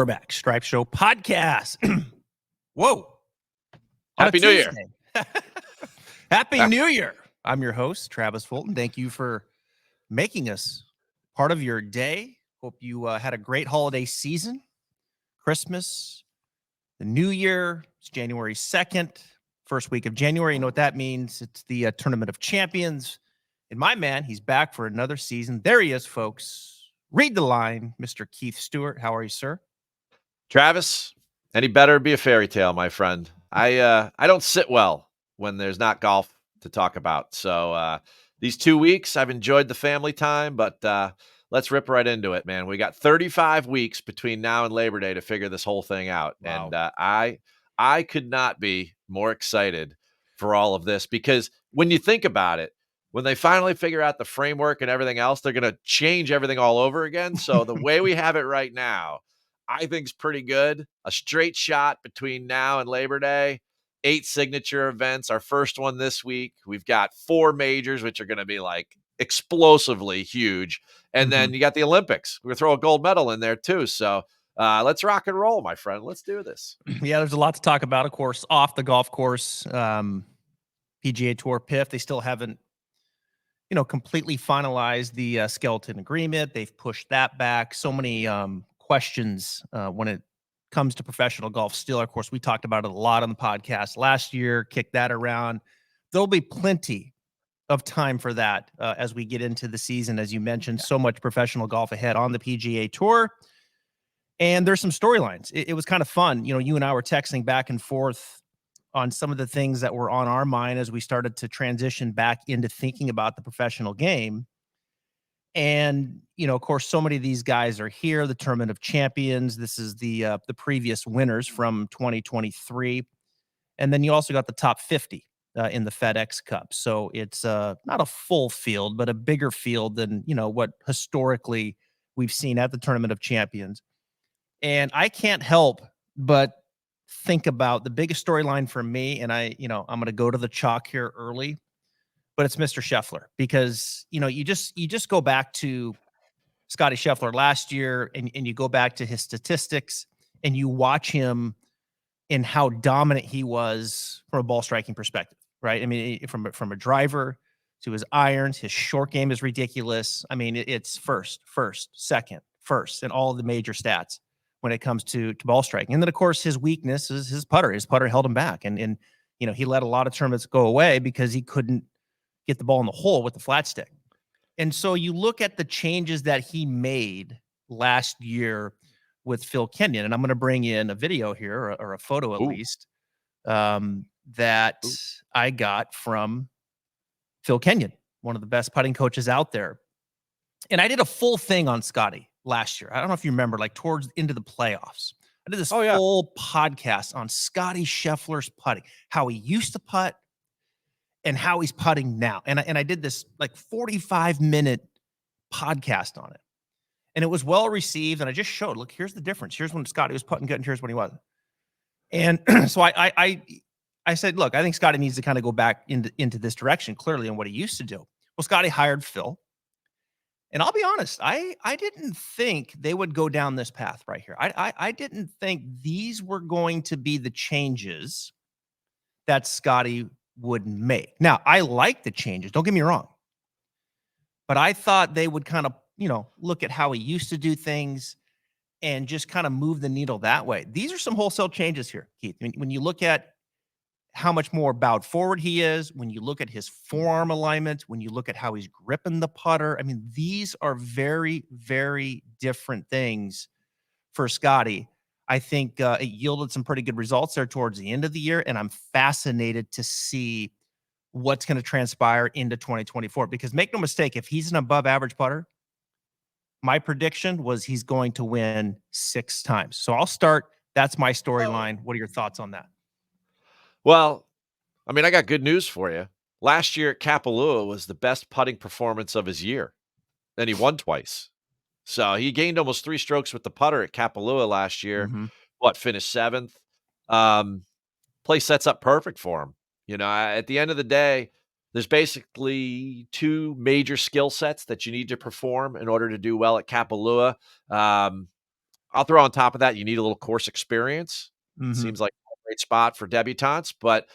We're back. Stripe Show podcast. Whoa. Happy New Year. Happy New Year. I'm your host, Travis Fulton. Thank you for making us part of your day. Hope you had a great holiday season. Christmas, the New Year. It's January 2nd, first week of January. You know what that means? It's the Tournament of Champions. And my man, he's back for another season. There he is, folks. Read the line, Mr. Keith Stewart. How are you, sir? Travis, any better be a fairy tale, my friend. I don't sit well when there's not golf to talk about. So these 2 weeks, I've enjoyed the family time, but let's rip right into it, man. We got 35 weeks between now and Labor Day to figure this whole thing out. Wow. And I could not be more excited for all of this, because when you think about it, when they finally figure out the framework and everything else, they're going to change everything all over again. So the way we have it right now, I think is pretty good. A straight shot between now and Labor Day, 8 signature events. Our first one this week. We've got 4 majors, which are going to be like explosively huge. And then you got the Olympics. We're going to throw a gold medal in there too. So let's rock and roll, my friend. Let's do this. Yeah, there's a lot to talk about, of course, off the golf course. PGA Tour PIF, they still haven't completely finalized the skeleton agreement. They've pushed that back. So many questions when it comes to professional golf still. Of course, we talked about it a lot on the podcast last year, kicked that around. There'll be plenty of time for that as we get into the season. As you mentioned, so much professional golf ahead on the PGA Tour. And there's some storylines. It was kind of fun. You and I were texting back and forth on some of the things that were on our mind as we started to transition back into thinking about the professional game. And, of course, so many of these guys are here, the Tournament of Champions. This is the previous winners from 2023. And then you also got the top 50 in the FedEx Cup. So it's not a full field, but a bigger field than, what historically we've seen at the Tournament of Champions. And I can't help but think about the biggest storyline for me, and I'm going to go to the chalk here early, but it's Mr. Scheffler, because you just go back to Scotty Scheffler last year, and you go back to his statistics, and you watch him and how dominant he was from a ball striking perspective, right? I mean, from a driver to his irons, his short game is ridiculous. I mean, it's first, second, first, and all the major stats when it comes to ball striking. And then, of course, his weakness is his putter. His putter held him back. And he let a lot of tournaments go away because he couldn't get the ball in the hole with the flat stick. And so you look at the changes that he made last year with Phil Kenyon, and I'm going to bring in a video here, or a photo at least, that I got from Phil Kenyon, one of the best putting coaches out there. And I did a full thing on Scotty last year. I don't know if you remember, like towards into the playoffs. I did this full podcast on Scotty Scheffler's putting, how he used to putt and how he's putting now. And I did this like 45-minute podcast on it. And it was well received. And I just showed, look, here's the difference. Here's when Scotty was putting good, and here's when he wasn't. And so I said, look, I think Scotty needs to kind of go back into this direction, clearly, on what he used to do. Well, Scotty hired Phil. And I'll be honest, I didn't think they would go down this path right here. I didn't think these were going to be the changes that Scotty would make. Now, I like the changes. Don't get me wrong. But I thought they would kind of, look at how he used to do things and just kind of move the needle that way. These are some wholesale changes here, Keith. When you look at how much more bowed forward he is, when you look at his forearm alignment, when you look at how he's gripping the putter, I mean, these are very, very different things for Scotty. I think it yielded some pretty good results there towards the end of the year, and I'm fascinated to see what's going to transpire into 2024. Because make no mistake, if he's an above average putter, my prediction was he's going to win 6 times. So I'll start. That's my storyline. What are your thoughts on that? Well, I mean, I got good news for you. Last year at Kapalua was the best putting performance of his year. And he won twice. So he gained almost 3 strokes with the putter at Kapalua last year. Finished 7th. Place sets up perfect for him. At the end of the day, there's basically 2 major skill sets that you need to perform in order to do well at Kapalua. I'll throw on top of that, you need a little course experience. Mm-hmm. Seems like a great spot for debutantes, but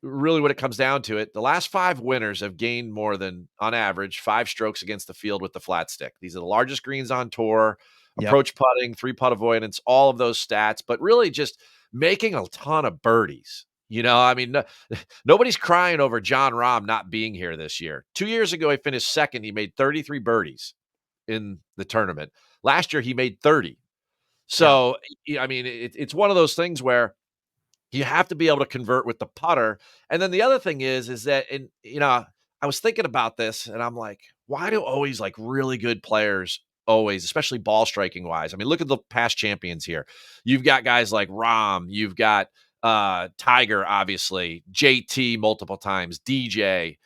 really when it comes down to it, the last 5 winners have gained more than, on average, 5 strokes against the field with the flat stick. These are the largest greens on tour, Yep. approach putting, 3-putt avoidance, all of those stats, but really just making a ton of birdies. I mean, nobody's crying over John Rahm not being here this year. 2 years ago, he finished second. He made 33 birdies in the tournament. Last year, he made 30. Yeah. So, I mean, it's one of those things where you have to be able to convert with the putter. And then the other thing is that, I was thinking about this and I'm like, why do always like really good players always, especially ball striking wise? I mean, look at the past champions here. You've got guys like Rahm, you've got Tiger, obviously, JT multiple times, DJ,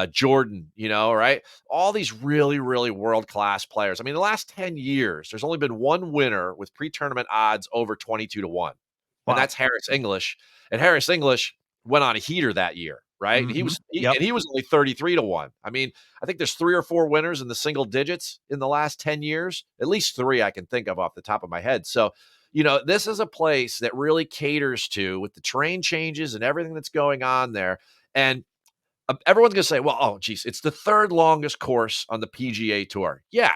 Jordan, right? All these really, really world-class players. I mean, the last 10 years, there's only been one winner with pre-tournament odds over 22-1. And Wow. that's Harris English. And Harris English went on a heater that year, right? And he Mm-hmm. was Yep. only 33-1. I mean, I think there's 3 or 4 winners in the single digits in the last 10 years. At least 3 I can think of off the top of my head. So, this is a place that really caters to, with the terrain changes and everything that's going on there. And everyone's going to say, well, oh, geez, it's the 3rd longest course on the PGA Tour. Yeah.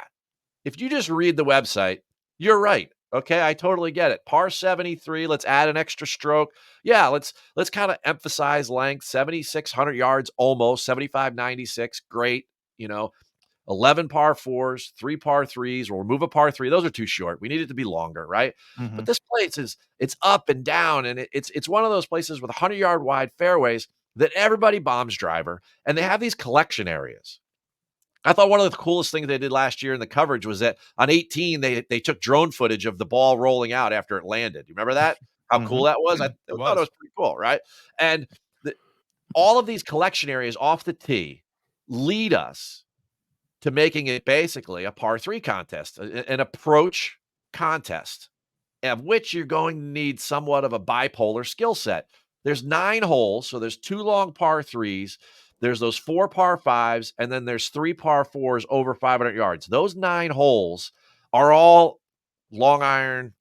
If you just read the website, you're right. Okay, I totally get it. Par 73, let's add an extra stroke. Yeah, let's kind of emphasize length, 7,600 yards almost, 7,596, great. 11 par 4s, 3 par 3s, we'll remove a par 3. Those are too short. We need it to be longer, right? Mm-hmm. But this place it's up and down, and it's one of those places with 100-yard wide fairways that everybody bombs driver, and they have these collection areas. I thought one of the coolest things they did last year in the coverage was that on 18, they took drone footage of the ball rolling out after it landed. You remember that? How Mm-hmm. cool that was? I It thought it was. was pretty cool, right? And all of these collection areas off the tee lead us to making it basically a par 3 contest, an approach contest, of which you're going to need somewhat of a bipolar skill set. There's 9 holes, so there's 2 long par 3s, there's those 4 par 5s, and then there's 3 par 4s over 500 yards. Those 9 holes are all long iron,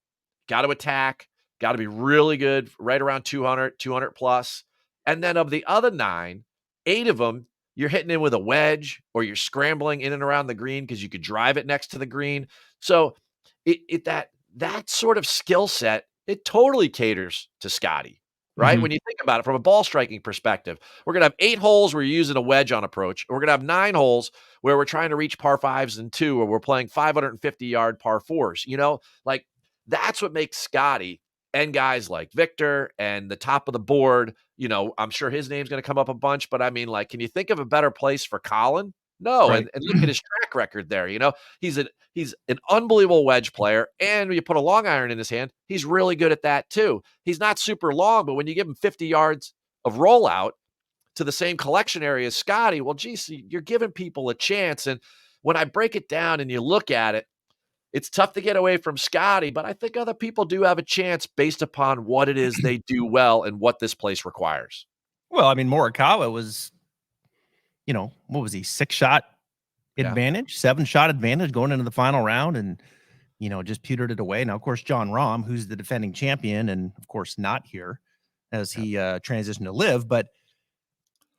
got to attack, got to be really good, right around 200 plus. And then of the other 9, 8 of them, you're hitting in with a wedge or you're scrambling in and around the green because you could drive it next to the green. So that sort of skill set, it totally caters to Scotty, right? Mm-hmm. When you think about it from a ball striking perspective, we're going to have 8 holes where you're using a wedge on approach. We're going to have 9 holes where we're trying to reach par 5s and 2, or we're playing 550-yard par 4s. Like that's what makes Scotty and guys like Victor and the top of the board. I'm sure his name's going to come up a bunch, but I mean, like, can you think of a better place for Colin? No. Right. And look at his track record there. He's an unbelievable wedge player. And when you put a long iron in his hand, he's really good at that too. He's not super long, but when you give him 50 yards of rollout to the same collection area as Scotty, well, geez, you're giving people a chance. And when I break it down and you look at it, it's tough to get away from Scotty, but I think other people do have a chance based upon what it is they do well and what this place requires. Well, I mean, Morikawa was, what was he? 6-shot Yeah. advantage, 7-shot advantage going into the final round, and just pewtered it away. Now, of course, John Rahm, who's the defending champion, and of course not here as he transitioned to live, but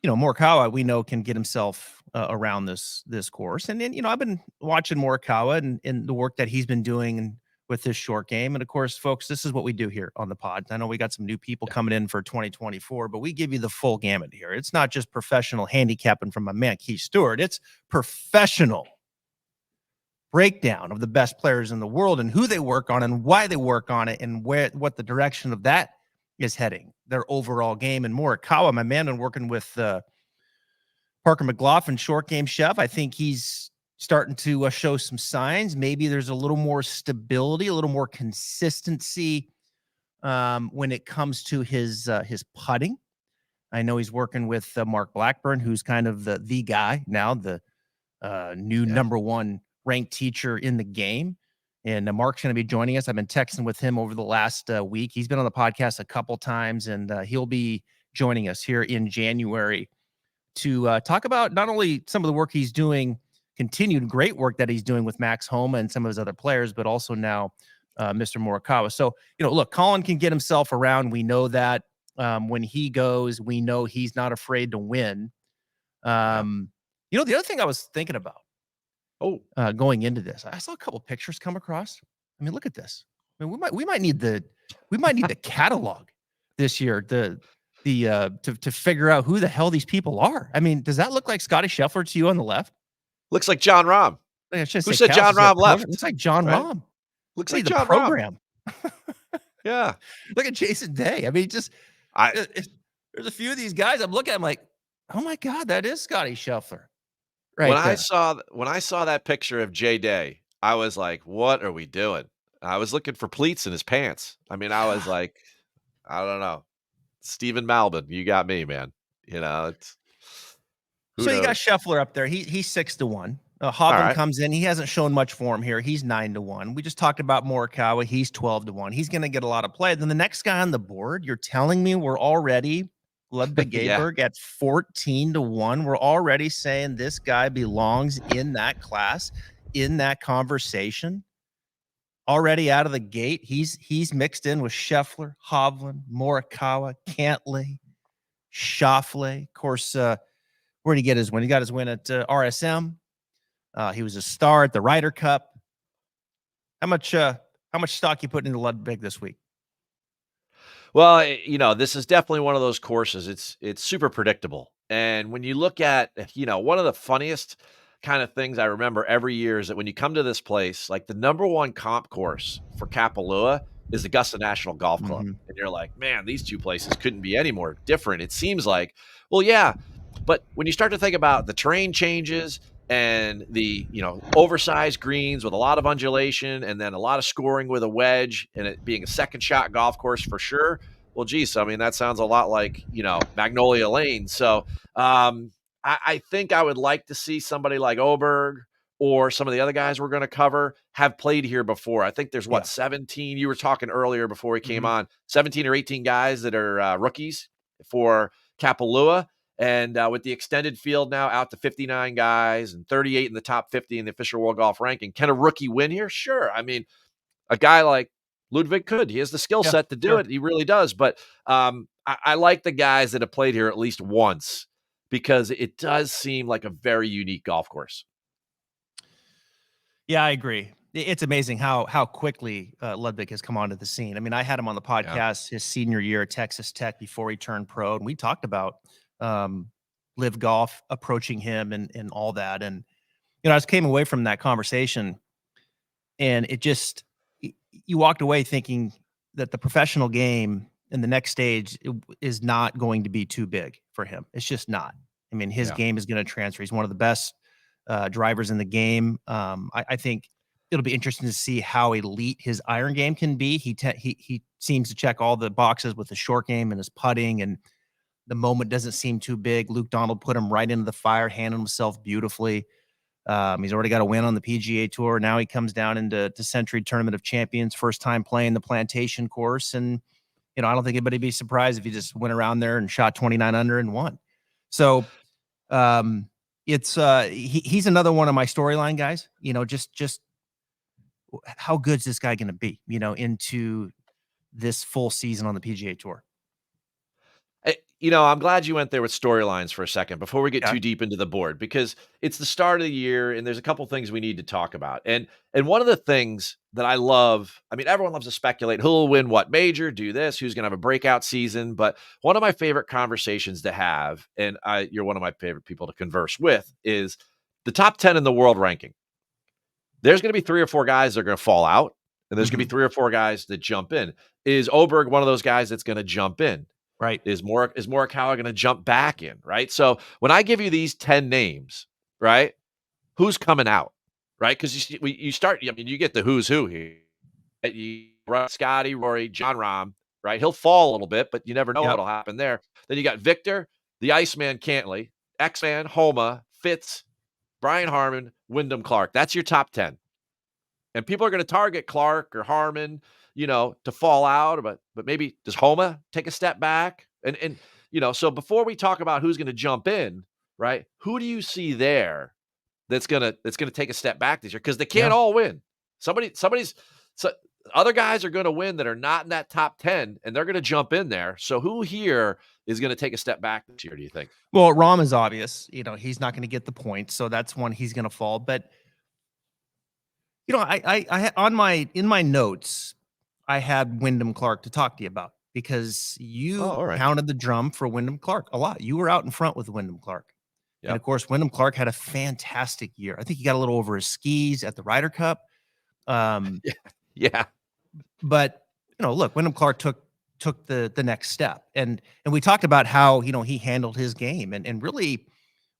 Morikawa, we know, can get himself around this course. And then, I've been watching Morikawa and the work that he's been doing with this short game. And of course, folks, this is what we do here on the pod. I know we got some new people coming in for 2024, but we give you the full gamut here. It's not just professional handicapping from my man, Keith Stewart. It's professional breakdown of the best players in the world and who they work on and why they work on it and what the direction of that is heading, their overall game. And Morikawa, my man, been working with Parker McLaughlin, short game chef. I think he's starting to show some signs. Maybe there's a little more stability, a little more consistency when it comes to his putting. I know he's working with Mark Blackburn, who's kind of the guy now, the new number 1 ranked teacher in the game. And Mark's going to be joining us. I've been texting with him over the last week. He's been on the podcast a couple times, and he'll be joining us here in January to talk about not only some of the work he's doing continued great work that he's doing with Max Homa and some of his other players, but also now Mr. Morikawa. So, look, Colin can get himself around. We know that when he goes, we know he's not afraid to win. Yeah. The other thing I was thinking about Oh, going into this, I saw a couple pictures come across. I mean, look at this. I mean, we might need the catalog this year to figure out who the hell these people are. I mean, does that look like Scotty Scheffler to you on the left? looks like John Rahm. I should Who say said John Rahm program. left? Looks like John Right? Rahm. Looks Hey, like the John Rahm. program. Yeah. Look at Jason Day. I mean, I there's a few of these guys I'm looking at. I'm like, oh my god, that is Scotty Scheffler, when right I there. saw that picture of Jay Day, I was like, "What are we doing?" I was looking for pleats in his pants. I mean, I was like, I don't know. Stephen Malbin, you got me, man. It's who So you got knows. Scheffler up there. He's 6-1. All Hovland right. comes in. He hasn't shown much form here. He's 9-1. We just talked about Morikawa. He's 12-1. He's going to get a lot of play. Then the next guy on the board, you're telling me we're already Ludwig Yeah. Aberg at 14-1. We're already saying this guy belongs in that class, in that conversation. Already out of the gate, he's mixed in with Scheffler, Hovland, Morikawa, Cantlay, Schauffele. Of course, where did he get his win? He got his win at RSM. He was a star at the Ryder Cup. How much stock you putting into Ludwig this week? Well, this is definitely one of those courses. It's super predictable. And when you look at, one of the funniest kind of things I remember every year is that when you come to this place, like the number one comp course for Kapalua is Augusta National Golf Club. Mm-hmm. And you're like, man, these two places couldn't be any more different. It seems like, well, yeah. But when you start to think about the terrain changes and the, oversized greens with a lot of undulation and then a lot of scoring with a wedge and it being a second shot golf course for sure. Well, geez, I mean, that sounds a lot like, Magnolia Lane. So I think I would like to see somebody like Oberg or some of the other guys we're going to cover have played here before. I think there's Yeah. 17, you were talking earlier before we came Mm-hmm. on, 17 or 18 guys that are rookies for Kapalua. And with the extended field now out to 59 guys and 38 in the top 50 in the official world golf ranking, can a rookie win here? Sure. I mean, a guy like Ludwig could. He has the skill Yeah, set to do sure. it. He really does. But I like the guys that have played here at least once because it does seem like a very unique golf course. Yeah, I agree. It's amazing how quickly Ludwig has come onto the scene. I mean, I had him on the Yeah. podcast his senior year at Texas Tech before he turned pro, and we talked about live golf approaching him and all that. And I just came away from that conversation, and it just you walked away thinking that the professional game in the next stage is not going to be too big for him. It's just not. I mean, his Yeah. game is going to transfer. He's one of the best drivers in the game. I think it'll be interesting to see how elite his iron game can be. He seems to check all the boxes with the short game and his putting, and the moment doesn't seem too big. Luke Donald put him right into the fire, handled himself beautifully. He's already got a win on the PGA Tour. Now he comes down into Sentry Tournament of Champions, first time playing the Plantation course, and I don't think anybody'd be surprised if he just went around there and shot 29 under and won. So it's he's another one of my storyline guys. Just how good's this guy going to be? Into this full season on the PGA Tour. I'm glad you went there with storylines for a second before we get Okay. too deep into the board because it's the start of the year and there's a couple things we need to talk about. And one of the things that I love, I mean, everyone loves to speculate who'll win what major, do this, who's going to have a breakout season. But one of my favorite conversations to have, and you're one of my favorite people to converse with, is the top 10 in the world ranking. There's going to be 3 or 4 guys that are going to fall out, and there's going to be 3 or 4 guys that jump in. Is Oberg one of those guys that's going to jump in? Right. Is Morikawa going to jump back in, right? So when I give you these 10 names, right, who's coming out, right? Because you start, I mean, you get the who's who here. Scotty, Rory, John Rahm, right? He'll fall a little bit, but you never know what'll happen there. Then you got Victor, the Iceman Cantlay, X-Man, Homa, Fitz, Brian Harman, Wyndham Clark. That's your top 10. And people are going to target Clark or Harmon, to fall out, but maybe does Homa take a step back? And so before we talk about who's going to jump in, right? Who do you see there that's gonna take a step back this year because they Yeah. can't all win. Somebody's so other guys are gonna win that are not in that top 10, and they're gonna jump in there. So who here is gonna take a step back this year, do you think? Well, Rom is obvious. He's not going to get the points, so that's one he's going to fall. But on in my notes, I had Wyndham Clark to talk to you about because Oh, you all right. pounded the drum for Wyndham Clark a lot. You were out in front with Wyndham Clark. And of Yep. course, Wyndham Clark had a fantastic year. I think he got a little over his skis at the Ryder Cup. Um, Yeah. Yeah. but look, Wyndham Clark took the next step. And we talked about how, he handled his game. And really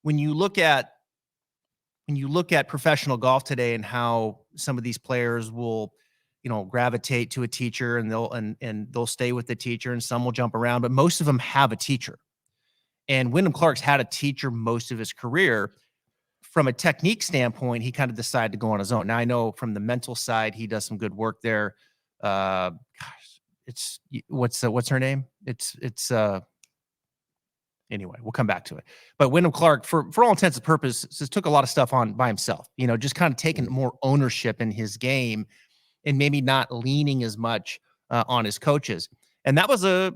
when you look at professional golf today and how some of these players will, gravitate to a teacher and they'll stay with the teacher and some will jump around, but most of them have a teacher. And Wyndham Clark's had a teacher most of his career. From a technique standpoint, he kind of decided to go on his own. Now I know from the mental side, he does some good work there. It's what's her name? It's anyway, we'll come back to it. But Wyndham Clark, for all intents and purposes, took a lot of stuff on by himself. Just kind of taking more ownership in his game and maybe not leaning as much on his coaches. And that was I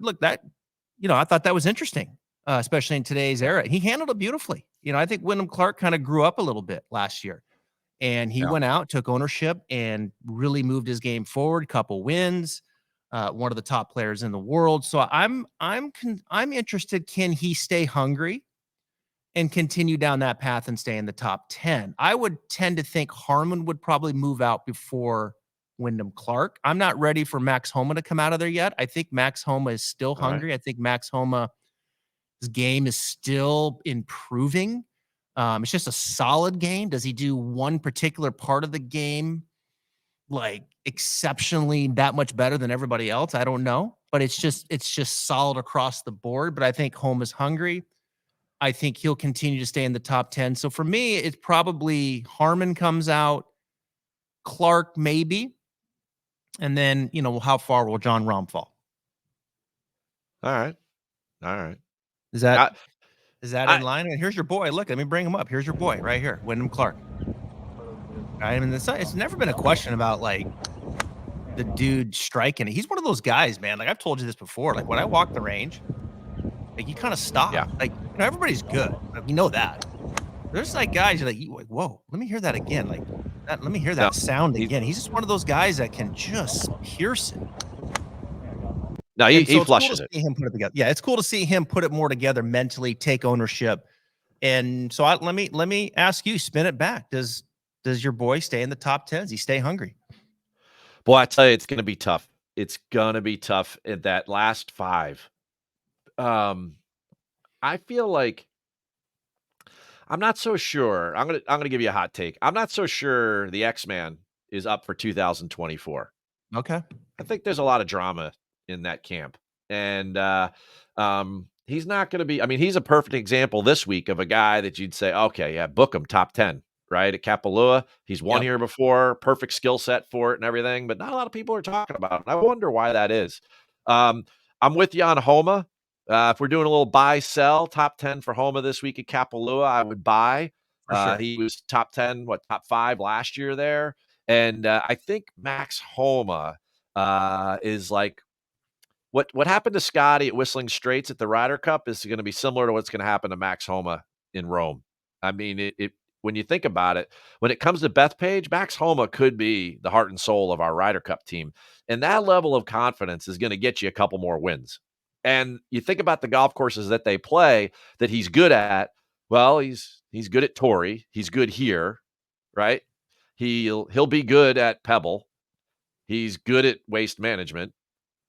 thought that was interesting, especially in today's era. He handled it beautifully. I think Wyndham Clark kind of grew up a little bit last year. And he went out, took ownership, and really moved his game forward. Couple wins, one of the top players in the world. So I'm interested. Can he stay hungry and continue down that path and stay in the top 10? I would tend to think Harman would probably move out before Wyndham Clark. I'm not ready for Max Homa to come out of there yet. I think Max Homa is still hungry. I think Max Homa's game is still improving. It's just a solid game. Does he do one particular part of the game like exceptionally that much better than everybody else? I don't know, but it's just solid across the board. But I think Home is hungry. I think he'll continue to stay in the top 10. So for me, it's probably Harman comes out, Clark maybe, and then how far will John Rahm fall? All right. All right. Is that I in line? And here's your boy. Look, let me bring him up. Here's your boy right here, Wyndham Clark. I mean, it's never been a question about like the dude striking it. He's one of those guys, man. Like I've told you this before. Like when I walk the range, like you kind of stop. Yeah. Like everybody's good. Like, you know that. There's like guys you're like, whoa, let me hear that again. Like let me hear that sound again. He's just one of those guys that can just pierce it. No, And he so it's cool flushes to it. see him put it together. Yeah, it's cool to see him put it more together mentally, take ownership. And so let me ask you, spin it back. Does your boy stay in the top 10? Does he stay hungry? Boy, I tell you, it's gonna be tough. It's gonna be tough in that last 5. I feel like I'm not so sure. I'm gonna give you a hot take. I'm not so sure the X-Man is up for 2024. Okay. I think there's a lot of drama in that camp. And he's not going to be, I mean, he's a perfect example this week of a guy that you'd say, okay, yeah, book him top 10, right? At Kapalua. He's won Yep. here before, perfect skill set for it and everything, but not a lot of people are talking about it. I wonder why that is. I'm with you on Homa. If we're doing a little buy sell top 10 for Homa this week at Kapalua, I would buy. For sure. He was top 10, top 5 last year there. And I think Max Homa is like what happened to Scotty at Whistling Straits at the Ryder Cup is going to be similar to what's going to happen to Max Homa in Rome. I mean, it when you think about it, when it comes to Bethpage, Max Homa could be the heart and soul of our Ryder Cup team. And that level of confidence is going to get you a couple more wins. And you think about the golf courses that they play that he's good at. Well, he's good at Torrey. He's good here, right? He'll be good at Pebble. He's good at Waste Management.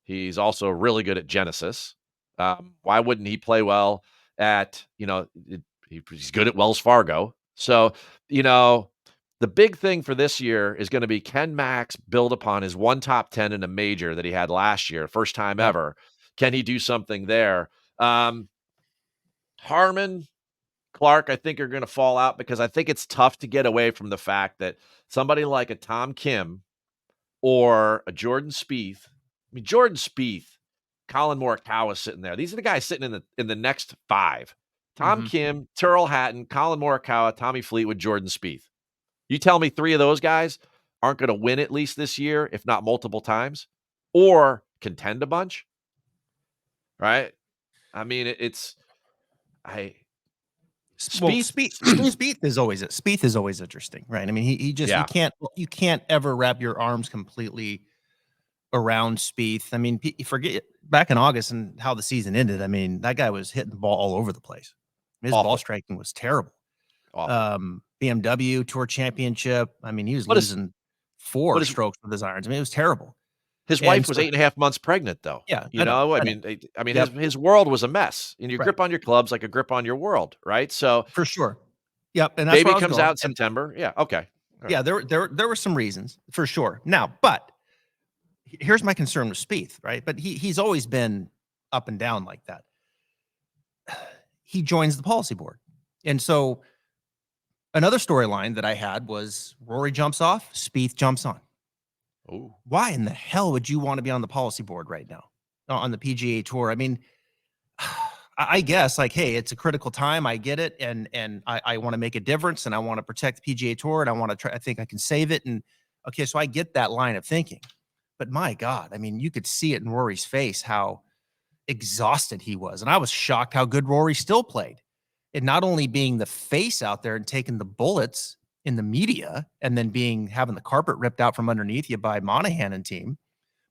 He's also really good at Genesis. Why wouldn't he play well at, he's good at Wells Fargo. So, the big thing for this year is going to be, can Max build upon his one top 10 in a major that he had last year, first time Yep. ever? Can he do something there? Harman, Clark, I think are going to fall out because I think it's tough to get away from the fact that somebody like a Tom Kim or a Jordan Spieth. I mean, Jordan Spieth, Colin Morikawa sitting there. These are the guys sitting in the next 5. Tom Kim, Turl Hatton, Colin Morikawa, Tommy Fleetwood, Jordan Spieth. You tell me 3 of those guys aren't going to win at least this year, if not multiple times, or contend a bunch, right? I mean, Well, Spieth, Spieth is always interesting, right? I mean, he just yeah, you can't ever wrap your arms completely around Spieth. I mean, you forget back in August and how the season ended. I mean, that guy was hitting the ball all over the place. His ball awful, striking was terrible. awful. BMW Tour Championship. I mean, he was What is losing what 4 is strokes with his irons. I mean, it was terrible. his And wife was so, 8.5 months pregnant, though. yeah, You know, I know. I mean, Yep, his world was a mess, and your right, grip on your clubs like a grip on your world, right? So for sure. Yep, and that's where baby I was comes going. out in And September. Yeah, okay, all right. yeah, there were some reasons for sure. Now, but here's my concern with Spieth, right? But he's always been up and down like that. He joins the policy board, and so another storyline that I had was Rory jumps off, Spieth jumps on. Ooh. Why in the hell would you want to be on the policy board right now on the PGA Tour? I mean, I guess like, hey, it's a critical time. I get it, and I want to make a difference, and I want to protect the PGA Tour, and I want to try. I think I can save it, and okay, so I get that line of thinking. But my God, I mean, you could see it in Rory's face how exhausted he was, and I was shocked how good Rory still played. And not only being the face out there and taking the bullets in the media, and then having the carpet ripped out from underneath you by Monahan and team,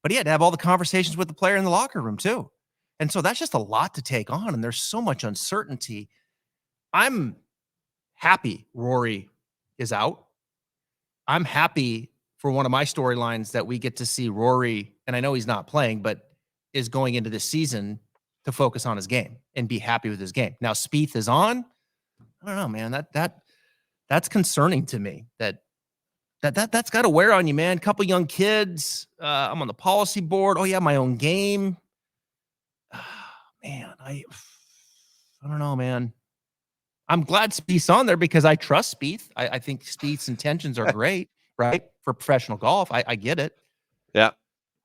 but he had to have all the conversations with the player in the locker room too. And so that's just a lot to take on. And there's so much uncertainty. I'm happy Rory is out. I'm happy for one of my storylines that we get to see Rory, and I know he's not playing, but is going into this season to focus on his game and be happy with his game. Now Spieth is on. I don't know, man. That's concerning to me. That's got to wear on you, man. Couple young kids. I'm on the policy board. Oh yeah, my own game. Man, I don't know, man. I'm glad Spieth's on there because I trust Spieth. I think Spieth's intentions are great, right? For professional golf. I get it. Yeah.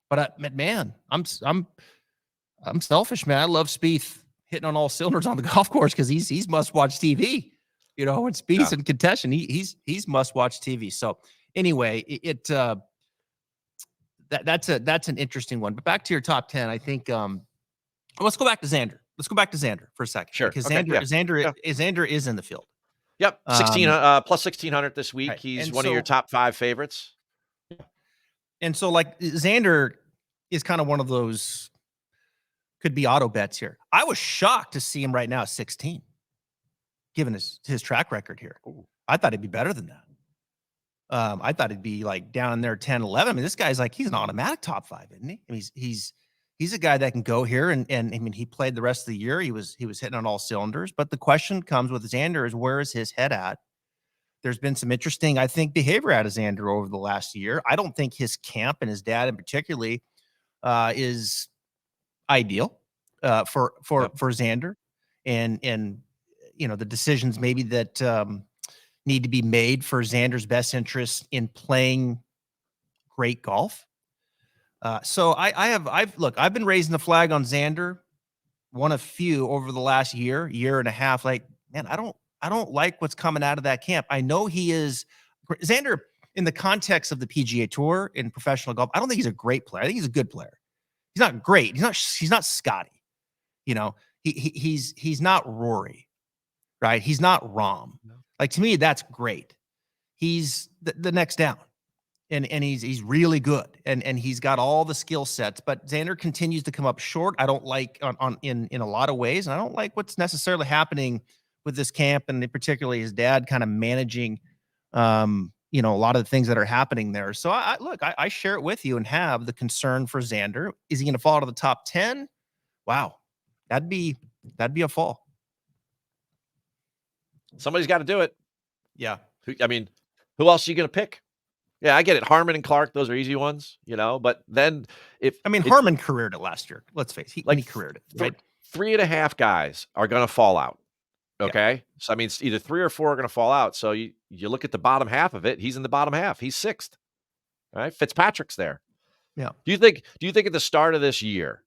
But man, I'm selfish, man. I love Spieth hitting on all cylinders on the golf course because he's must watch TV. You know, when Spieth's Yeah. in contention, he's must watch TV. So anyway, that's an interesting one. But back to your top 10, I think let's go back to Xander. Let's go back to Xander for a second. Sure. Because Okay. Yeah. Xander is in the field. Yep. 16 Um, plus 1,600 this week. right. He's And one of your so top 5 favorites. like Xander is kind of one of those could be auto bets here. I was shocked to see him right now at 16, given his track record here. Ooh. I thought he'd be better than that. I thought he'd be like down in there 10, 11. I mean, this guy's like, he's an automatic top 5, isn't he? I mean, he's a guy that can go here and I mean, he played the rest of the year. He was hitting on all cylinders. But the question comes with Xander is where is his head at? There's been some interesting, I think, behavior out of Xander over the last year. I don't think his camp and his dad in particularly is ideal for Xander, and you know the decisions maybe that need to be made for Xander's best interest in playing great golf. So I've been raising the flag on Xander, one of few over the last year and a half. Like, man, I don't like what's coming out of that camp. I know he is Xander in the context of the PGA Tour in professional golf. I don't think he's a great player. I think he's a good player. He's not great. He's not Scotty. You know, he's not Rory, right? He's not Rahm. No. Like to me, that's great. He's the next down. And he's really good. And he's got all the skill sets, but Xander continues to come up short. I don't like in a lot of ways. And I don't like what's necessarily happening with this camp and particularly his dad kind of managing you know, a lot of the things that are happening there. So I share it with you and have the concern for Xander. Is he going to fall to the top 10? Wow. That'd be a fall. Somebody's got to do it. Yeah. I mean, who else are you going to pick? Yeah, I get it. Harmon and Clark, those are easy ones, you know. But then Harmon careered it last year. Let's face it, he careered it. Right? 3.5 guys are going to fall out. Okay, Yeah. so I mean, it's either 3 or 4 are going to fall out. So you look at the bottom half of it. He's in the bottom half. He's 6th. All right, Fitzpatrick's there. Yeah. Do you think at the start of this year,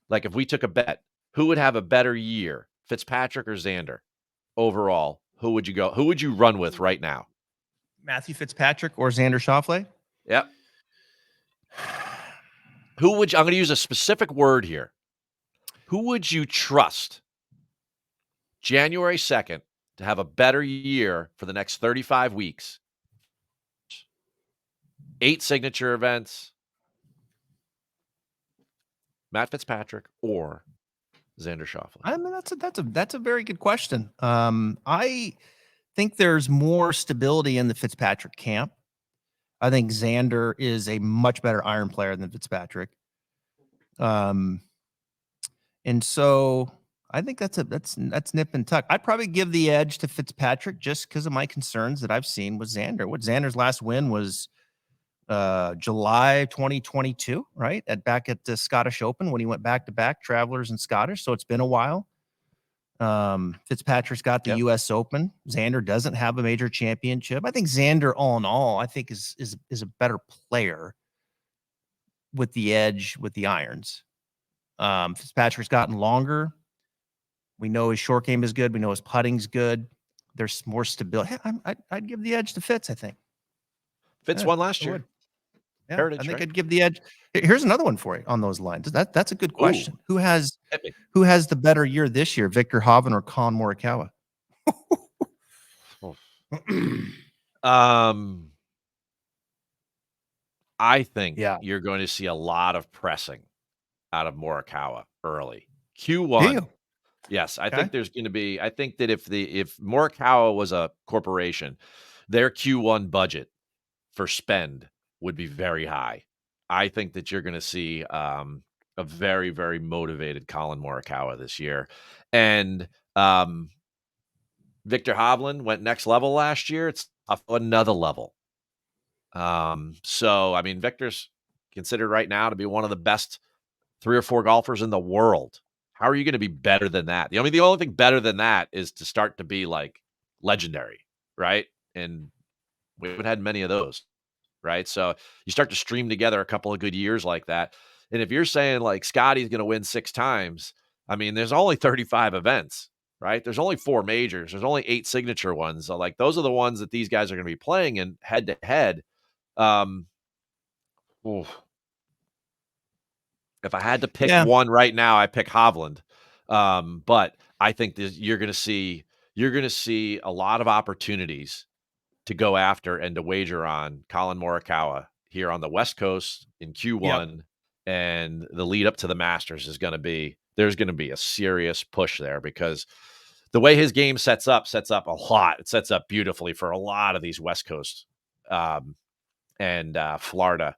like if we took a bet, who would have a better year, Fitzpatrick or Xander overall? Who would you go? Who would you run with right now? Matthew Fitzpatrick or Xander Schauffele? Yep. Who would you, I'm going to use a specific word here. Who would you trust January 2nd to have a better year for the next 35 weeks? 8 signature events. Matt Fitzpatrick or Xander Schauffele? I mean, that's a very good question. I think there's more stability in the Fitzpatrick camp. I think Xander is a much better iron player than Fitzpatrick. And so I think that's nip and tuck. I'd probably give the edge to Fitzpatrick just because of my concerns that I've seen with Xander. What Xander's last win was July 2022, right? Back at the Scottish Open when he went back to back Travelers and Scottish. So it's been a while. Fitzpatrick's got the US Open. Xander doesn't have a major championship. I think Xander, all in all, I think is a better player with the edge with the irons. Fitzpatrick's gotten longer. We know his short game is good. We know his putting's good. There's more stability. I'd give the edge to Fitz, I think. Fitz won last year. Yeah, Heritage, I think right? I'd give the edge. Here's another one for you on those lines. That's a good question. Ooh. Who has the better year this year, Victor Hovland or Colin Morikawa? I think you're going to see a lot of pressing out of Morikawa early. Q1. Yes, I think there's going to be. I think that if Morikawa was a corporation, their Q1 budget for spend would be very high. I think that you're going to see a very, very motivated Colin Morikawa this year. And Victor Hovland went next level last year. It's another level. So, I mean, Victor's considered right now to be one of the best 3 or 4 golfers in the world. How are you going to be better than that? The only thing better than that is to start to be like legendary, right? And we haven't had many of those. Right. So you start to stream together a couple of good years like that. And if you're saying like Scotty's going to win 6 times, I mean, there's only 35 events, right? There's only 4 majors. There's only 8 signature ones. So like those are the ones that these guys are going to be playing in head to head. If I had to pick one right now, I pick Hovland. But I think you're going to see a lot of opportunities to go after and to wager on Colin Morikawa here on the West Coast in Q1. And the lead up to the Masters is going to be, there's going to be a serious push there because the way his game sets up a lot. It sets up beautifully for a lot of these West Coast and Florida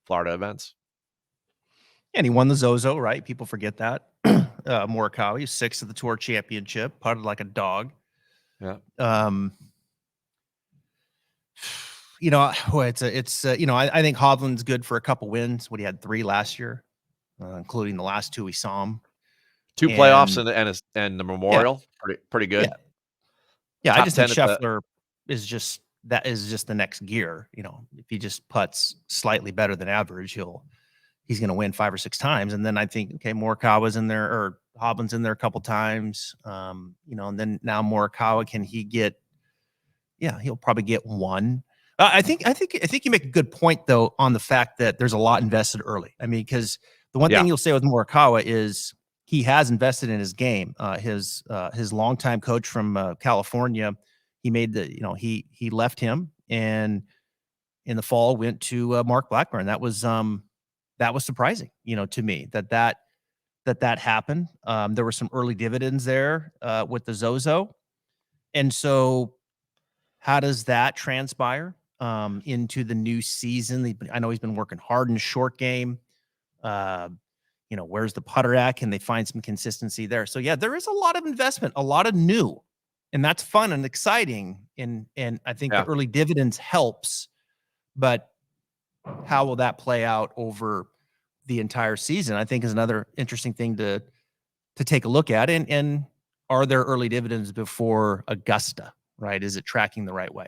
events. And he won the Zozo, right? People forget that. Morikawa, he's 6th of the Tour Championship, putted like a dog. Yeah. You know, it's you know, I think Hovland's good for a couple wins. What he had 3 last year, including the last 2 we saw him. 2 playoffs and the Memorial, pretty good. Yeah, I just think Scheffler is just the next gear. You know, if he just putts slightly better than average, he's going to win 5 or 6 times. And then I think, okay, Morikawa's in there or Hovland's in there a couple times. You know, and then now Morikawa, can he get? Yeah, he'll probably get 1. I think you make a good point though on the fact that there's a lot invested early. I mean, because the one thing you'll say with Morikawa is he has invested in his game. His longtime coach from California, he made he left him and in the fall went to Mark Blackburn. That was surprising, you know, to me that happened. There were some early dividends there with the Zozo, and so how does that transpire into the new season? I know he's been working hard in the short game. You know, where's the putter at? Can they find some consistency there? So yeah, there is a lot of investment, a lot of new, and that's fun and exciting. And I think the early dividends helps, but how will that play out over the entire season? I think is another interesting thing to take a look at. And are there early dividends before Augusta? Right? Is it tracking the right way?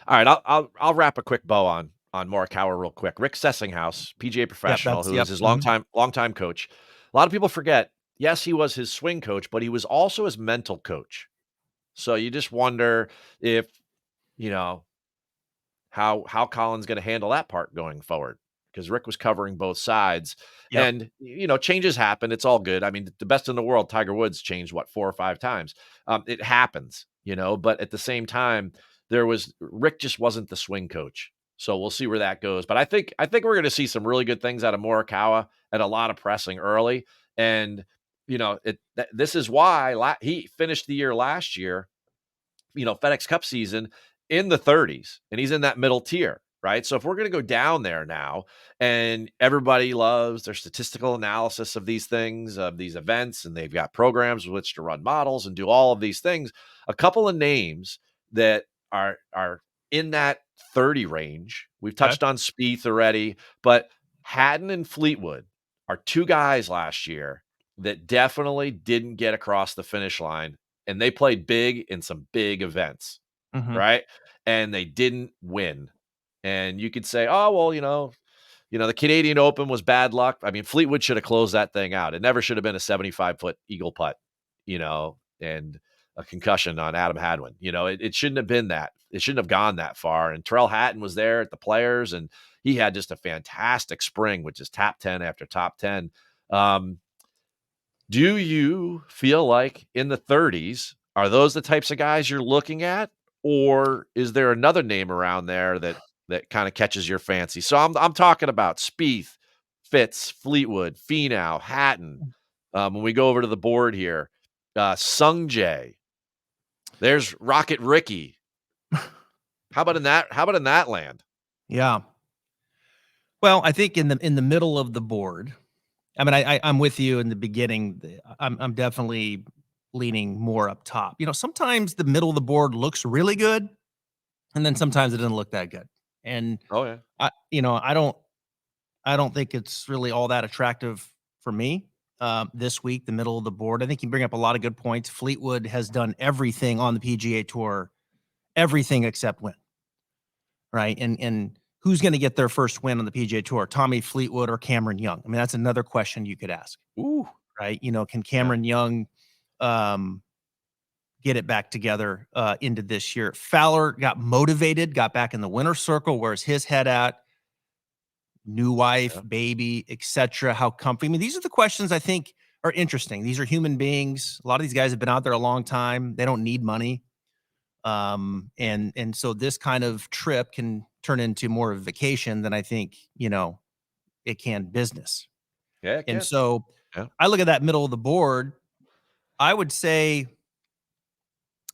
All right, I'll wrap a quick bow on Morikawa real quick. Rick Sessinghaus, PGA professional, who is his longtime coach. A lot of people forget yes, he was his swing coach, but he was also his mental coach. So you just wonder if, you know, how Colin's going to handle that part going forward, because Rick was covering both sides. Yep. And changes happen. It's all good. I mean, the best in the world, Tiger Woods, changed what, 4 or 5 times. It happens, but at the same time, Rick just wasn't the swing coach. So we'll see where that goes. But I think we're going to see some really good things out of Morikawa, and a lot of pressing early. And this is why he finished the year last year, FedEx Cup season, in the 30s, and he's in that middle tier, right? So if we're going to go down there now, and everybody loves their statistical analysis of these things, of these events, and they've got programs with which to run models and do all of these things, a couple of names that are in that 30 range. We've Okay. touched on Spieth already, but Hatton and Fleetwood are two guys last year that definitely didn't get across the finish line, and they played big in some big events, Hmm. right? And they didn't win. And you could say, oh, well, the Canadian Open was bad luck. I mean, Fleetwood should have closed that thing out. It never should have been a 75-foot eagle putt, and a concussion on Adam Hadwin. It shouldn't have been that. It shouldn't have gone that far. And Terrell Hatton was there at the Players, and he had just a fantastic spring, which is top 10 after top 10. Do you feel like in the 30s, are those the types of guys you're looking at? Or is there another name around there that kind of catches your fancy? So I'm talking about Spieth, Fitz, Fleetwood, Finau, Hatton. When we go over to the board here, Sung Jae. There's Rocket Ricky. How about in that land? Yeah. Well, I think in the middle of the board, I mean, I'm with you in the beginning. I'm definitely leaning more up top. Sometimes the middle of the board looks really good, and then sometimes it doesn't look that good. And Oh yeah. I don't think it's really all that attractive for me. This week, the middle of the board. I think you bring up a lot of good points. Fleetwood has done everything on the PGA Tour, everything except win, right? And who's going to get their first win on the PGA Tour? Tommy Fleetwood or Cameron Young? I mean, that's another question you could ask, Ooh. right? Can Yeah. Cameron Young get it back together into this year? Fowler got motivated, got back in the winner's circle. Where's his head at? New wife, Yeah. baby, etc. How comfy? I mean, these are the questions I think are interesting. These are human beings. A lot of these guys have been out there a long time. They don't need money. And so this kind of trip can turn into more of a vacation than I think, it can business. Yeah, it And can. so Yeah. I look at that middle of the board. I would say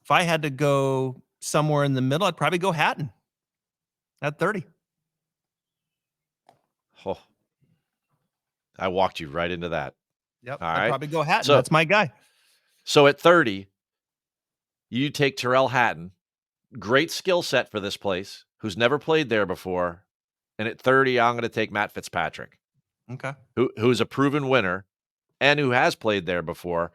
if I had to go somewhere in the middle, I'd probably go Hatton at 30. Oh, I walked you right into that. Yep. All I'd right. probably go Hatton. So That's my guy. so at 30, you take Terrell Hatton, great skill set for this place, who's never played there before. And at 30, I'm going to take Matt Fitzpatrick, Okay. who's a proven winner and who has played there before,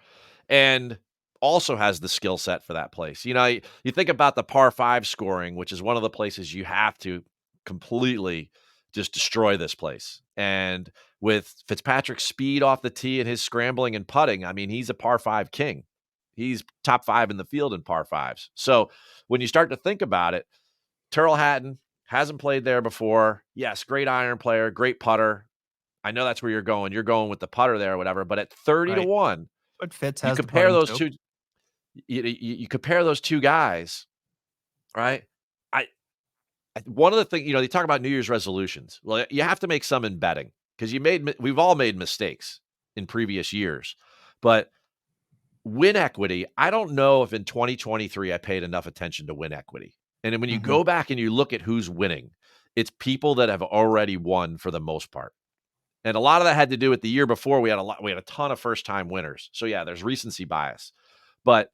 and also has the skill set for that place. You think about the par 5 scoring, which is one of the places you have to completely just destroy this place. And with Fitzpatrick's speed off the tee and his scrambling and putting, I mean, he's a par 5 king. He's top 5 in the field in par 5s. So when you start to think about it, Terrell Hatton hasn't played there before. Yes, great iron player, great putter. I know that's where you're going. You're going with the putter there or whatever. But at 30 to Right. 1, But Fitz you has the compare putting those too. two. You compare those two guys, right? I One of the things, they talk about New Year's resolutions. Well, you have to make some in betting, because we've all made mistakes in previous years. But win equity, I don't know if in 2023 I paid enough attention to win equity. And then when you Mhm. go back and you look at who's winning, it's people that have already won for the most part. And a lot of that had to do with the year before. We had a ton of first time winners. So yeah, there's recency bias. But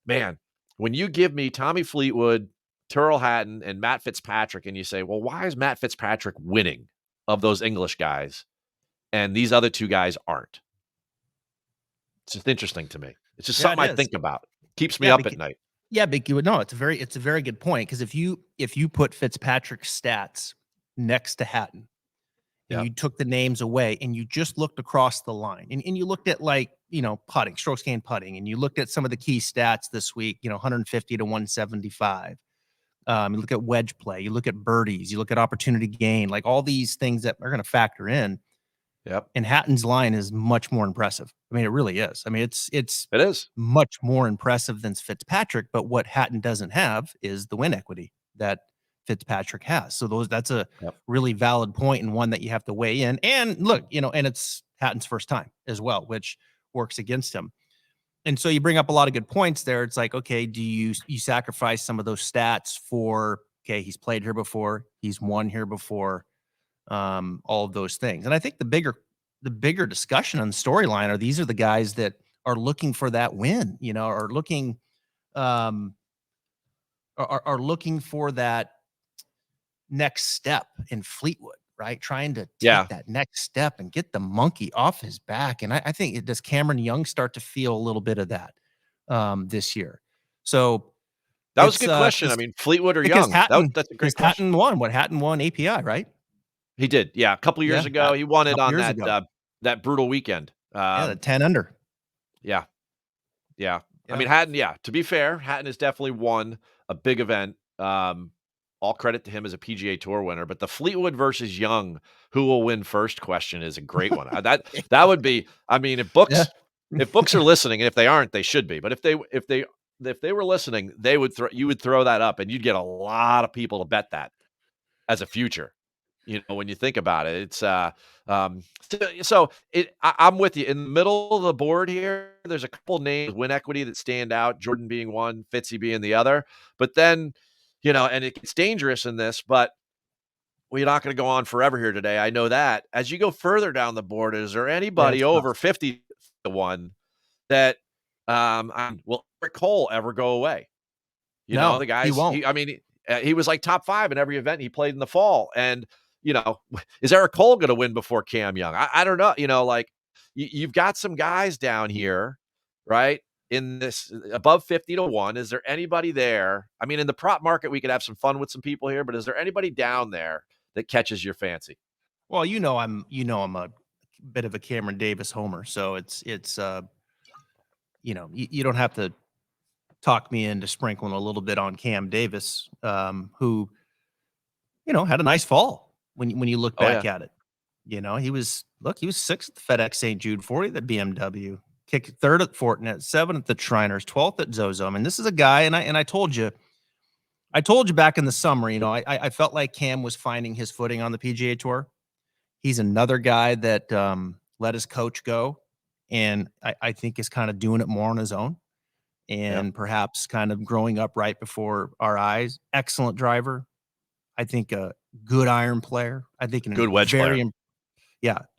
man, when you give me Tommy Fleetwood, Terrell Hatton, and Matt Fitzpatrick, and you say, well, why is Matt Fitzpatrick winning of those English guys and these other two guys aren't? It's just interesting to me. It's just Yeah, something it I is. think about. Keeps me Yeah, up at night. no, it's a very good point, because if you put Fitzpatrick's stats next to Hatton, and Yep. you took the names away and you just looked across the line and you looked at like, putting, strokes gained putting, and you looked at some of the key stats this week, 150 to 175. You look at wedge play, you look at birdies, you look at opportunity gain, like all these things that are going to factor in. Yep. And Hatton's line is much more impressive. I mean, it really is. I mean, it's It is. much more impressive than Fitzpatrick, but what Hatton doesn't have is the win equity that Fitzpatrick has. So that's a Yep. really valid point, and one that you have to weigh in. And look, and it's Hatton's first time as well, which works against him. And so you bring up a lot of good points there. It's like, okay, do you sacrifice some of those stats for, okay, he's played here before, he's won here before, all of those things. And I think the bigger discussion on the storyline are, these are the guys that are looking for that win, are looking, are looking for that next step in Fleetwood, right? Trying to take that next step and get the monkey off his back. And I think, does Cameron Young start to feel a little bit of that this year? So That was a good question. I mean, Fleetwood or Young? That's a great question. Hatton won API, right? He did. Yeah. A couple years ago, he won it on that brutal weekend. The 10 under. Yeah. Yeah. I mean, Hatton, to be fair, Hatton has definitely won a big event. All credit to him as a PGA Tour winner, but the Fleetwood versus Young, who will win first question is a great one. That would be, I mean, if books are listening, and if they aren't, they should be. But if they were listening, you would throw that up and you'd get a lot of people to bet that as a future. When you think about it, it's I'm with you. In the middle of the board here, there's a couple names, win equity, that stand out, Jordan being one, Fitzy being the other. But then, and it gets dangerous in this, but we're not going to go on forever here today. I know that. As you go further down the board, is there anybody over 50 to 1 that will Eric Cole ever go away? No, the guys, he won't. He was like top 5 in every event he played in the fall. And, is Eric Cole going to win before Cam Young? I don't know. Like you've got some guys down here, right? In this above 50 to 1. Is there anybody there? I mean, in the prop market, we could have some fun with some people here, but is there anybody down there that catches your fancy? Well, I'm a bit of a Cameron Davis homer. So it's you don't have to talk me into sprinkling a little bit on Cam Davis, who, had a nice fall when you look back at it. He was 6th at the FedEx St. Jude, 40th at BMW, kicked 3rd at Fortinet, 7th at the Shriners, 12th at Zozo. I mean, this is a guy, and I told you back in the summer, I felt like Cam was finding his footing on the PGA Tour. He's another guy that let his coach go, and I think is kind of doing it more on his own, and perhaps kind of growing up right before our eyes. Excellent driver. I think a good iron player. I think good wedge player.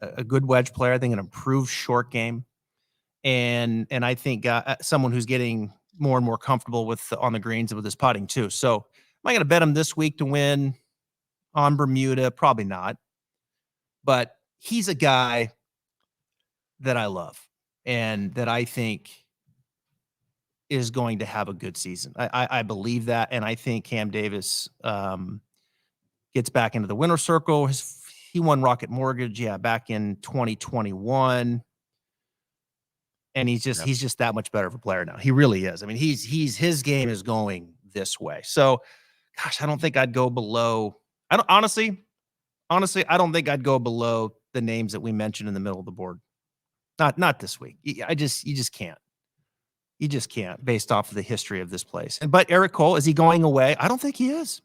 A good wedge player. I think an improved short game, and I think someone who's getting more and more comfortable on the greens with his putting too. So, am I going to bet him this week to win on Bermuda? Probably not. But he's a guy that I love and that I think is going to have a good season. I believe that, and I think Cam Davis gets back into the winner's circle. He won Rocket Mortgage, back in 2021, and he's just that much better of a player now. He really is. I mean, his game is going this way. So, gosh, I don't think I'd go below. Honestly, I don't think I'd go below the names that we mentioned in the middle of the board. Not this week. You just can't. You just can't, based off of the history of this place. But Eric Cole, is he going away? I don't think he is.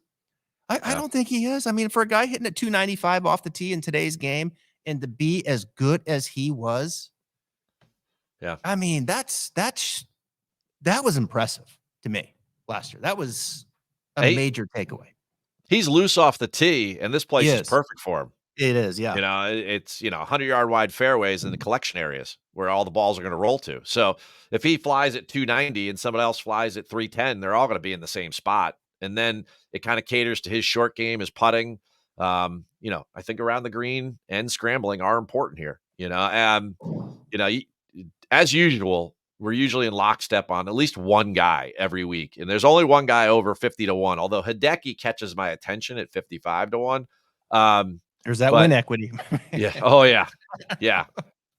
I don't think he is. I mean, for a guy hitting at 295 off the tee in today's game and to be as good as he was, I mean, that was impressive to me last year. That was a major takeaway. He's loose off the tee, and this place is perfect for him. It is, yeah. It's 100-yard wide fairways in the collection areas where all the balls are going to roll to. So if he flies at 290 and somebody else flies at 310, they're all going to be in the same spot. And then it kind of caters to his short game, his putting. I think around the green and scrambling are important here. As usual, we're usually in lockstep on at least one guy every week. And there's only one guy over 50 to 1, although Hideki catches my attention at 55 to 1. There's that But win equity. yeah, oh yeah, yeah.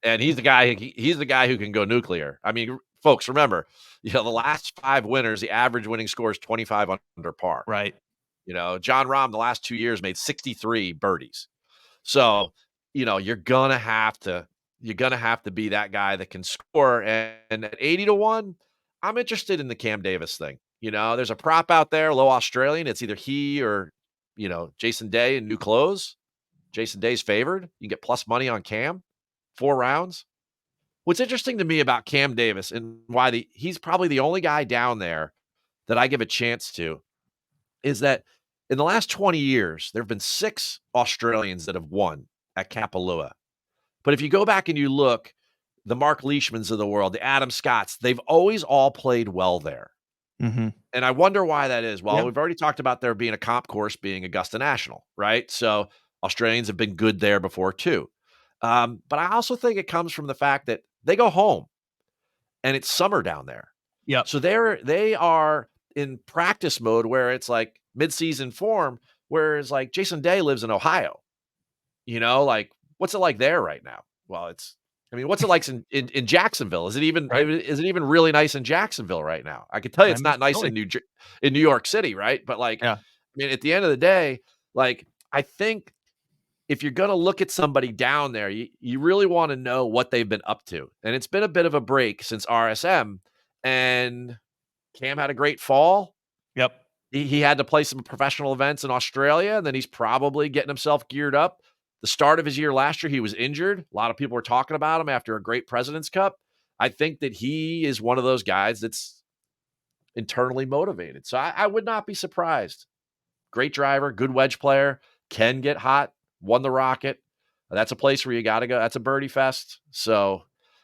And he's the guy. He's the guy who can go nuclear. I mean, folks, remember, the last 5 winners, the average winning score is 25 under par. Right. John Rahm the last 2 years made 63 birdies. So, you're gonna have to be that guy that can score. And at 80-1, I'm interested in the Cam Davis thing. There's a prop out there, low Australian. It's either he or Jason Day in new clothes. Jason Day's favored. You can get plus money on Cam, 4 rounds. What's interesting to me about Cam Davis and why he's probably the only guy down there that I give a chance to is that in the last 20 years, there have been 6 Australians that have won at Kapalua. But if you go back and you look, the Mark Leishmans of the world, the Adam Scotts, they've always all played well there. Mm-hmm. And I wonder why that is. Well, Yep. we've already talked about there being a comp course being Augusta National, right? So Australians have been good there before too. But I also think it comes from the fact that they go home and it's summer down there. Yep. So they are in practice mode where it's like mid-season form, whereas like Jason Day lives in Ohio. Like what's it like there right now? Well, what's it like in Jacksonville? Is it even Right. really nice in Jacksonville right now? I could tell you it's not nice Philly. in New York City, right? But like, Yeah. at the end of the day, like I think if you're going to look at somebody down there, you really want to know what they've been up to. And it's been a bit of a break since RSM, and Cam had a great fall. Yep. He had to play some professional events in Australia, and then he's probably getting himself geared up. The start of his year last year, he was injured. A lot of people were talking about him after a great President's Cup. I think that he is one of those guys that's internally motivated. So I would not be surprised. Great driver, good wedge player, can get hot, won the Rocket. That's a place where you got to go. That's a birdie fest. So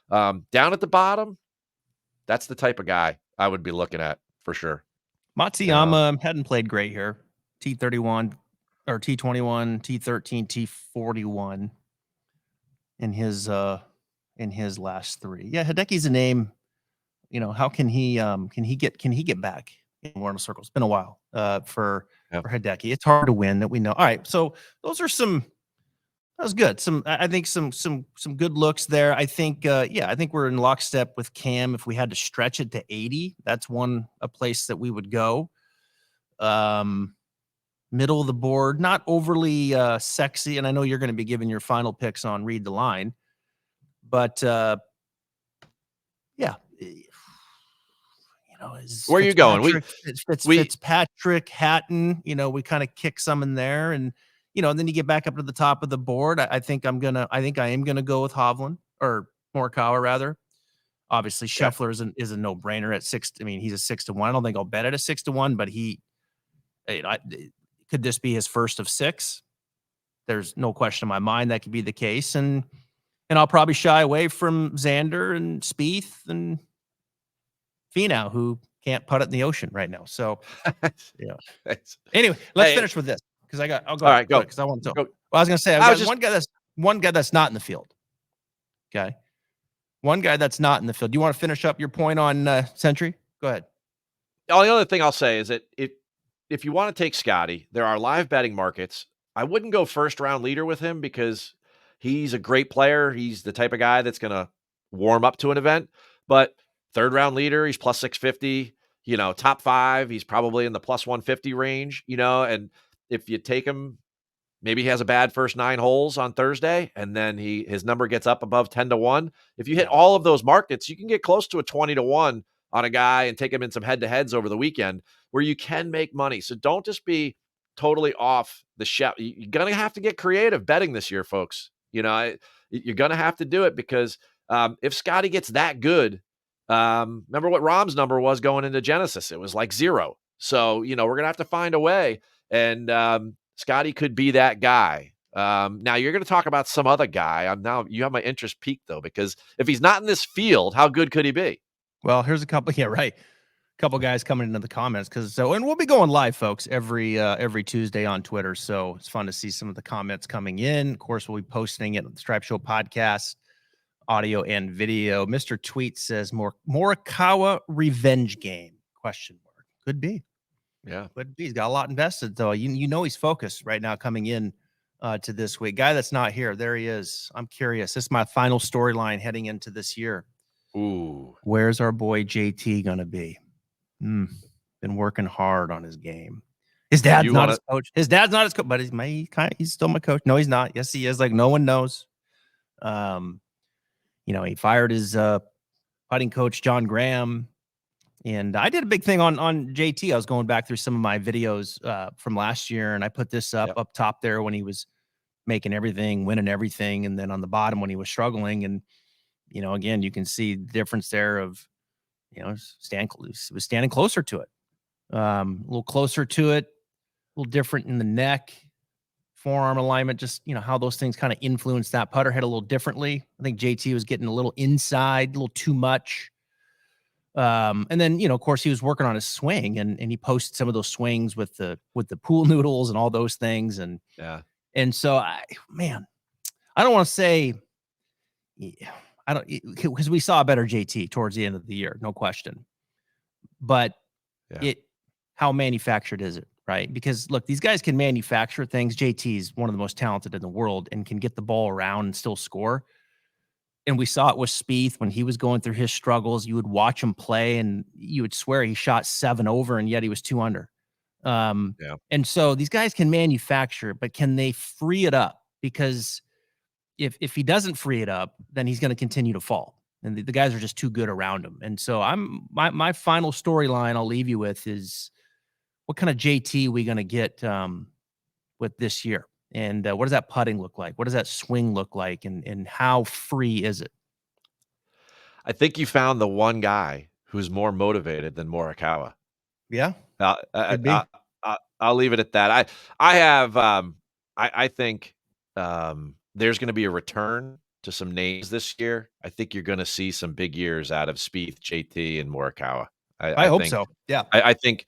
down at the bottom, that's the type of guy I would be looking at for sure. Matsuyama hadn't played great here. T31 or T21, T13, T41 in his last 3. Yeah, Hideki's a name. How can he get back in Warner Circle? It's been a while for Hideki. It's hard to win, that we know. All right, so those are that was good. I think some good looks there. I think I think we're in lockstep with Cam. If we had to stretch it to 80, that's a place that we would go. Middle of the board, not overly sexy, and I know you're going to be giving your final picks on Read the Line, but where are you going? Fitzpatrick, Hatton, we kind of kick some in there, and then you get back up to the top of the board. I think I am gonna go with Hovland or Morikawa rather. Obviously, Scheffler is a no brainer at 6. I mean, he's a 6-1. I don't think I'll bet at a 6-1, but could this be his first of 6? There's no question in my mind that could be the case, and I'll probably shy away from Xander and Spieth and Finau, who can't putt it in the ocean right now. So, Anyway, let's finish with this because I'll go. All right, go. Because I want to. Go. Well, I was going to say, one guy that's not in the field. Okay, one guy that's not in the field. Do you want to finish up your point on Sentry? Go ahead. The only other thing I'll say is that if you want to take Scotty, there are live betting markets. I wouldn't go first round leader with him because he's a great player. He's the type of guy that's going to warm up to an event. But third round leader, he's plus 650. Top 5, he's probably in the plus 150 range. And if you take him, maybe he has a bad first 9 holes on Thursday, and then his number gets up above 10-1. If you hit all of those markets, you can get close to a 20-1 on a guy and take him in some head-to-heads over the weekend where you can make money. So don't just be totally off the shelf. You're going to have to get creative betting this year, folks. You're going to have to do it because if Scotty gets that good, remember what Rahm's number was going into Genesis? It was like 0. So, we're going to have to find a way. And Scotty could be that guy. Now you're going to talk about some other guy. You have my interest peaked though, because if he's not in this field, how good could he be? Well, here's a couple. Yeah, right. Couple guys coming into the comments and we'll be going live, folks, every Tuesday on Twitter. So it's fun to see some of the comments coming in. Of course, we'll be posting it on the Stripe Show podcast, audio and video. Mr. Tweet says Morikawa revenge game? ? Could be. Yeah, could be. He's got a lot invested though. He's focused right now coming in to this week. Guy that's not here. There he is. I'm curious. This is my final storyline heading into this year. Ooh. Where's our boy JT going to be? Been working hard on his game. His dad's not his coach. His dad's not his coach, but he's still my coach. No, he's not. Yes, he is. Like, no one knows. He fired his putting coach, John Graham. And I did a big thing on JT. I was going back through some of my videos from last year, and I put this up top there when he was making everything, winning everything, and then on the bottom when he was struggling. And again, you can see the difference there of was standing closer to it, a little closer to it, a little different in the neck, forearm alignment, just how those things kind of influence that putter head a little differently. I think JT was getting a little inside, a little too much. And then, of course, he was working on his swing, and he posted some of those swings with the pool noodles and all those things. And so I don't want to say, because we saw a better JT towards the end of the year, no question. But how manufactured is it, right? Because look, these guys can manufacture things. JT is one of the most talented in the world and can get the ball around and still score. And we saw it with Spieth when he was going through his struggles. You would watch him play, and you would swear he shot 7 over, and yet he was 2 under. And so these guys can manufacture, but can they free it up? Because if he doesn't free it up, then he's going to continue to fall. And the guys are just too good around him. And so my final storyline I'll leave you with is, what kind of JT we going to get with this year? And what does that putting look like? What does that swing look like? And how free is it? I think you found the one guy who's more motivated than Morikawa. Yeah. I'll leave it at that. I think there's going to be a return to some names this year. I think you're going to see some big years out of Spieth, JT, and Morikawa. I hope so. Yeah. I think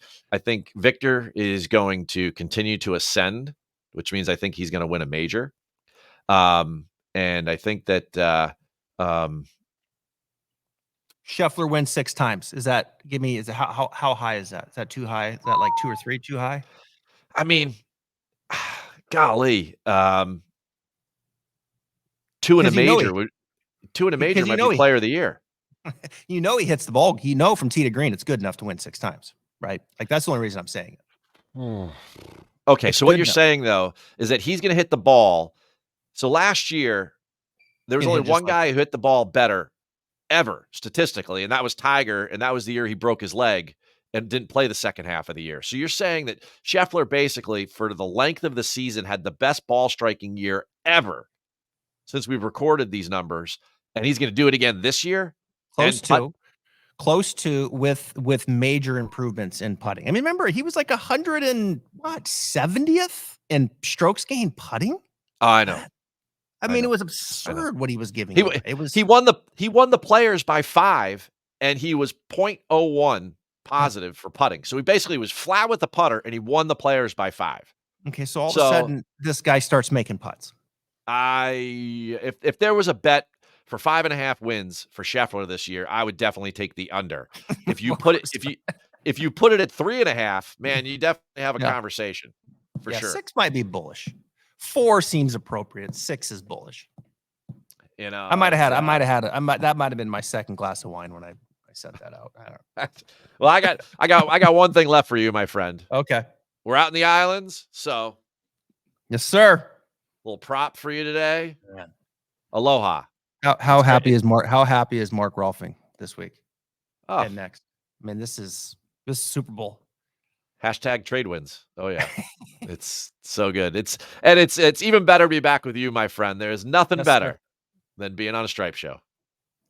Victor is going to continue to ascend, which means I think he's going to win a major. And I think that Scheffler wins 6 times. How high is that? Is that too high? Is that like 2 or 3 too high? I mean, golly, 2 in a major might be player of the year. He hits the ball. From tee to green, it's good enough to win 6 times, right? Like, that's the only reason I'm saying it. Okay, it's so what you're saying, though, is that he's going to hit the ball. So last year, there was only one guy who hit the ball better ever, statistically, and that was Tiger, and that was the year he broke his leg and didn't play the second half of the year. So you're saying that Scheffler basically, for the length of the season, had the best ball striking year ever since we've recorded these numbers, and he's going to do it again this year? Close to with major improvements in putting. I mean, remember, he was like 170th in strokes gained putting. Oh, I know. I mean, it was absurd what he was giving. He won the players by 5, and he was 0.01 positive for putting. So he basically was flat with the putter, and he won the players by 5. Okay, so all of a sudden, this guy starts making putts. If there was a bet for 5.5 wins for Scheffler this year, I would definitely take the under. If you put it at 3.5, man, you definitely have a conversation for sure. 6 might be bullish. 4 seems appropriate. 6 is bullish. That might have been my second glass of wine when I sent that out. I don't know. Well, I got one thing left for you, my friend. Okay. We're out in the islands, so yes, sir. Little prop for you today. Man. Aloha. How happy is Mark Rolfing this week? Oh, and next. I mean, this is Super Bowl. Hashtag trade wins. Oh yeah. It's so good. It's even better to be back with you, my friend. There is nothing better than being on a Stripe show.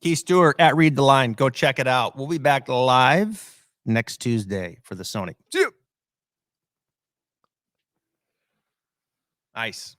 Keith Stewart at Read the Line. Go check it out. We'll be back live next Tuesday for the Sony. See you. Nice.